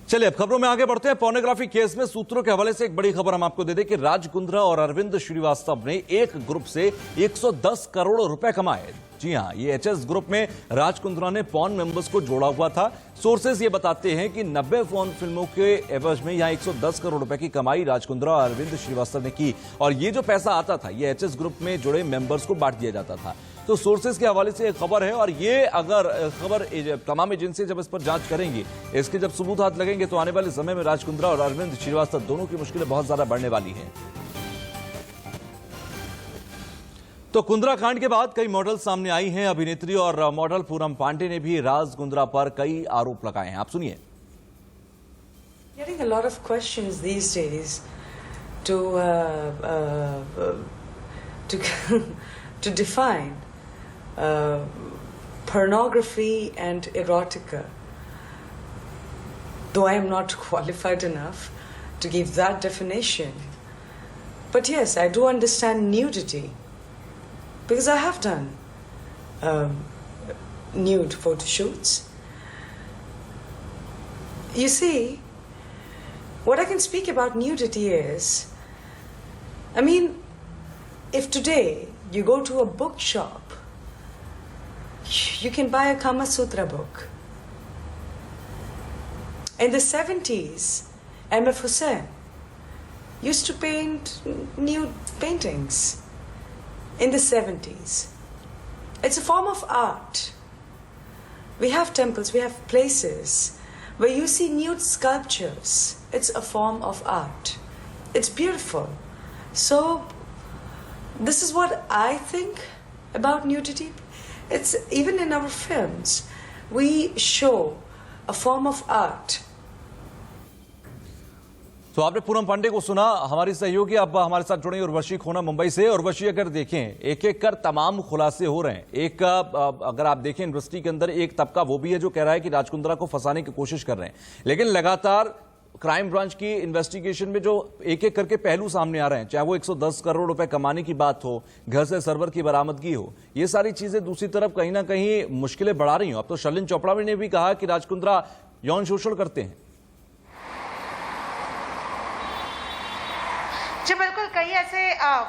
चलिए अब खबरों में आगे बढ़ते हैं। पोर्नोग्राफी केस में सूत्रों के हवाले से एक बड़ी खबर हम आपको दे दें कि राज कुंद्रा और अरविंद श्रीवास्तव ने एक ग्रुप से 110 करोड़ रुपए कमाए। जी हां, ये एचएस ग्रुप में राज कुंद्रा ने पॉर्न मेंबर्स को जोड़ा हुआ था। सोर्सेज ये बताते हैं कि 90 पॉर्न फिल्मों के एवज में यहां 110 करोड़ रुपए की कमाई राज कुंद्रा और अरविंद श्रीवास्तव ने की और ये जो पैसा आता था ये एचएस ग्रुप में जुड़े मेंबर्स को बांट दिया जाता था। तो सोर्सेज के हवाले से एक खबर है और ये अगर खबर तमाम एजेंसी जब इस पर जांच करेंगी, इसके जब सबूत हाथ लगेंगे तो आने वाले समय में राज कुंद्रा और अरविंद श्रीवास्तव दोनों की मुश्किलें बहुत ज्यादा बढ़ने वाली हैं। तो कुंद्रा कांड के बाद कई मॉडल सामने आई हैं। अभिनेत्री और मॉडल पूनम पांडे ने भी राज कुंद्रा पर कई आरोप लगाए हैं। आप सुनिए। Getting a lot of questions these days to define pornography and erotica. Though I am not qualified enough to give that definition, but yes, I do understand nudity because I have done nude photo shoots. You see, what I can speak about nudity is, I mean, if today you go to a bookshop, you can buy a Kama Sutra book. In the 70s, M.F. Hussain used to paint nude paintings. In the 70s. It's a form of art. We have temples, we have places where you see nude sculptures. It's a form of art. It's beautiful. So, this is what I think about nudity. It's even in our films, we show a form of art. तो आपने पूनम पांडे को सुना। हमारी सहयोगी अब हमारे साथ जुड़े उर्वशी खोना मुंबई से। उर्वशी, अगर देखें एक एक कर तमाम खुलासे हो रहे हैं। एक अगर आप देखें इंडस्ट्री के अंदर एक तबका वो भी है जो कह रहा है कि राज कुंद्रा को फंसाने की कोशिश कर रहे हैं, लेकिन लगातार क्राइम ब्रांच की इन्वेस्टिगेशन में जो एक एक करके पहलू सामने आ रहे हैं, चाहे वो 110 करोड़ रुपए कमाने की बात हो, घर से सर्वर की बरामदगी हो, ये सारी चीजें दूसरी तरफ कहीं ना कहीं मुश्किलें बढ़ा रही हो। अब तो शर्लिन चोपड़ा ने भी कहा कि राज कुंद्रा यौन शोषण करते हैं। जी बिल्कुल, कई ऐसे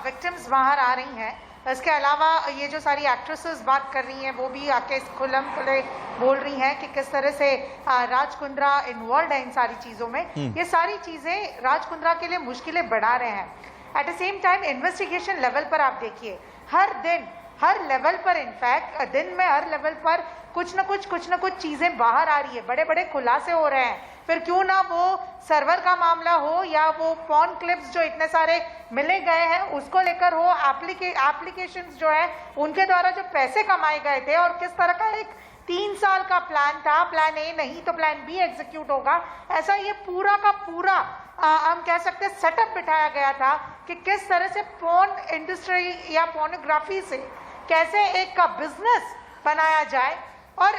विक्टिम्स बाहर आ रही हैं। इसके अलावा ये जो सारी एक्ट्रेसेस बात कर रही हैं वो भी आके खुले बोल रही हैं कि किस तरह से राज कुंद्रा इन्वॉल्व है इन सारी चीज़ों में। ये सारी चीज़ें राज कुंद्रा के लिए मुश्किलें बढ़ा रहे हैं। At the same time investigation level पर आप देखिए, हर दिन हर लेवल पर, इनफैक्ट दिन में हर लेवल पर कुछ न कुछ चीज़ें बाहर आ रही है, बड़े बड़े खुलासे हो रहे हैं। फिर क्यों ना वो सर्वर का मामला हो या वो पॉर्न क्लिप्स जो इतने सारे मिले गए हैं उसको लेकर हो, एप्लीकेशंस जो है उनके द्वारा जो पैसे कमाए गए थे और किस तरह का एक 3 साल का प्लान था, प्लान ए नहीं तो प्लान बी एग्जीक्यूट होगा, ऐसा ये पूरा का पूरा हम कह सकते हैं सेटअप बिठाया गया था कि किस तरह से पॉर्न इंडस्ट्री या पोर्नोग्राफी से कैसे एक बिजनेस बनाया जाए और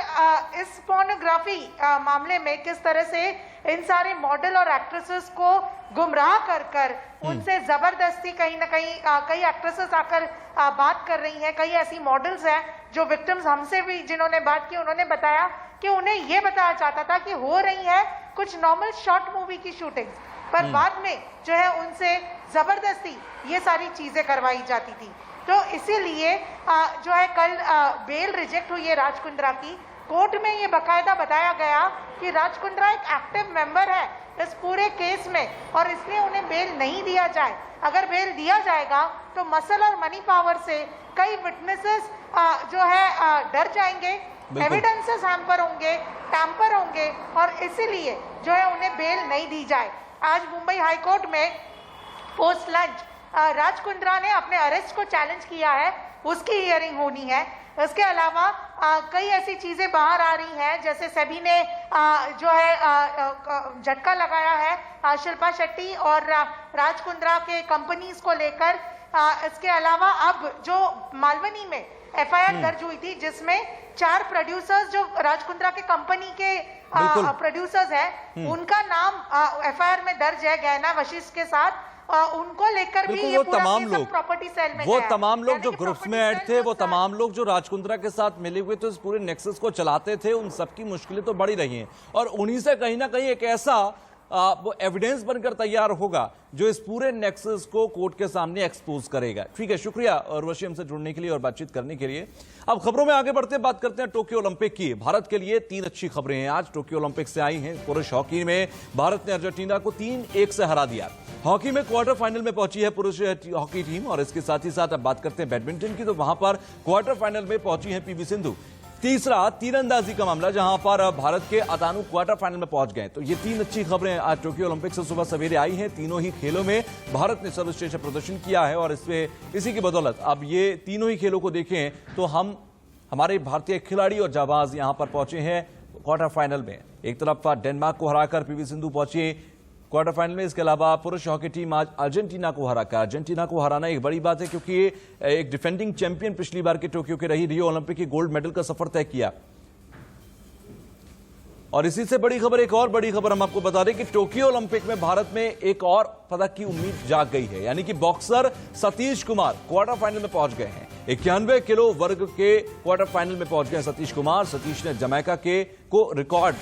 इस पोर्नोग्राफी मामले में किस तरह से इन सारे मॉडल और एक्ट्रेसेस को गुमराह कर उनसे जबरदस्ती कहीं ना कहीं कई एक्ट्रेसेस आकर बात कर रही हैं। कई ऐसी मॉडल्स हैं जो विक्टिम्स हमसे भी जिन्होंने बात की उन्होंने बताया कि उन्हें ये बताया जाता था कि हो रही है कुछ नॉर्मल शॉर्ट मूवी की शूटिंग्स, पर बाद में जो है उनसे जबरदस्ती ये सारी चीजें करवाई जाती थी। तो इसीलिए जो है कल बेल रिजेक्ट हुई है राज कुंद्रा की। कोर्ट में ये बकायदा बताया गया कि राज कुंद्रा एक एक्टिव मेंबर है इस पूरे केस में और इसलिए उन्हें बेल नहीं दिया जाए। अगर बेल दिया जाएगा तो मसल और मनी पावर से कई विटनेसेस जो है डर जाएंगे, एविडेंसेस टैंपर होंगे और इसीलिए जो है उन्हें बेल नहीं दी जाए। आज मुंबई हाईकोर्ट में पोस्ट लंच राज कुंद्रा ने अपने अरेस्ट को चैलेंज किया है, उसकी हियरिंग होनी है। इसके अलावा कई ऐसी चीजें बाहर आ रही हैं, जैसे सेबी ने जो है झटका लगाया है शिल्पा शेट्टी और राज कुंद्रा के कंपनीज को लेकर। इसके अलावा अब जो मालवनी में एफआईआर दर्ज हुई थी जिसमें 4 प्रोड्यूसर्स जो राज कुंद्रा के कंपनी के प्रोड्यूसर्स हैं उनका नाम एफआईआर में दर्ज है गहना वशिष्ठ के साथ उनको लेकर भी बिल्कुल, ये वो पूरा तमाम केस अब लोग प्रॉपर्टी सेल में वो गया है। तमाम लोग यानी जो कि ग्रुप्स में प्रॉपर्टी ऐड सेल थे, जो वो सारा- तमाम लोग जो राज कुंद्रा के साथ मिले हुए थे, इस पूरे नेक्सस को चलाते थे, उन सबकी मुश्किलें तो बढ़ी रही हैं और उन्हीं से कहीं ना कहीं एक ऐसा वो एविडेंस बनकर तैयार होगा जो इस पूरे नेक्सस को कोर्ट के सामने एक्सपोज करेगा। ठीक है, शुक्रिया उर्वशी हमसे जुड़ने के लिए और बातचीत करने के लिए। अब खबरों में आगे बढ़ते बात करते हैं टोक्यो ओलंपिक की। भारत के लिए 3 अच्छी खबरें हैं आज टोक्यो ओलंपिक से आई हैं। पुरुष हॉकी में भारत ने अर्जेंटीना को 3-1 से हरा दिया। हॉकी में क्वार्टर फाइनल में पहुंची है पुरुष हॉकी टीम और इसके साथ ही साथ अब बात करते हैं बैडमिंटन की, तो वहां पर क्वार्टर फाइनल में पहुंची है पीवी सिंधु। तीसरा तीरंदाजी का मामला जहां पर भारत के अतानु क्वार्टर फाइनल में पहुंच गए। तो ये 3 अच्छी खबरें आज टोक्यो ओलंपिक से सुबह सवेरे आई हैं। तीनों ही खेलों में भारत ने सर्वश्रेष्ठ प्रदर्शन किया है और इसी की बदौलत अब ये तीनों ही खेलों को देखें तो हमारे भारतीय खिलाड़ी और जाबाज यहां पर पहुंचे हैं क्वार्टर फाइनल में। एक तरफ डेनमार्क को हराकर पीवी सिंधु पहुंची क्वार्टर फाइनल में। इसके अलावा पुरुष हॉकी टीम आज अर्जेंटीना को हराकर, अर्जेंटीना को हराना एक बड़ी बात है क्योंकि एक डिफेंडिंग चैंपियन पिछली बार के टोक्यो के रही, रियो ओलंपिक की गोल्ड मेडल का सफर तय किया। और इसी से बड़ी खबर, एक और बड़ी खबर हम आपको बता दें कि टोक्यो ओलंपिक में भारत में एक और पदक की उम्मीद जाग गई है, यानी कि boxer Satish Kumar quarter final में पहुंच गए हैं। 91 किलो वर्ग के क्वार्टर फाइनल में पहुंच गए सतीश कुमार। सतीश ने जमैका को रिकॉर्ड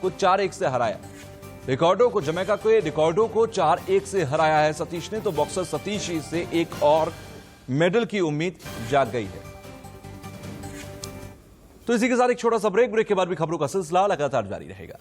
को 4-1 से हराया। जमैका के रिकॉर्डों को 4-1 से हराया है सतीश ने। तो बॉक्सर सतीश से एक और मेडल की उम्मीद जाग गई है। तो इसी के साथ एक छोटा सा ब्रेक के बाद भी खबरों का सिलसिला लगातार जारी रहेगा।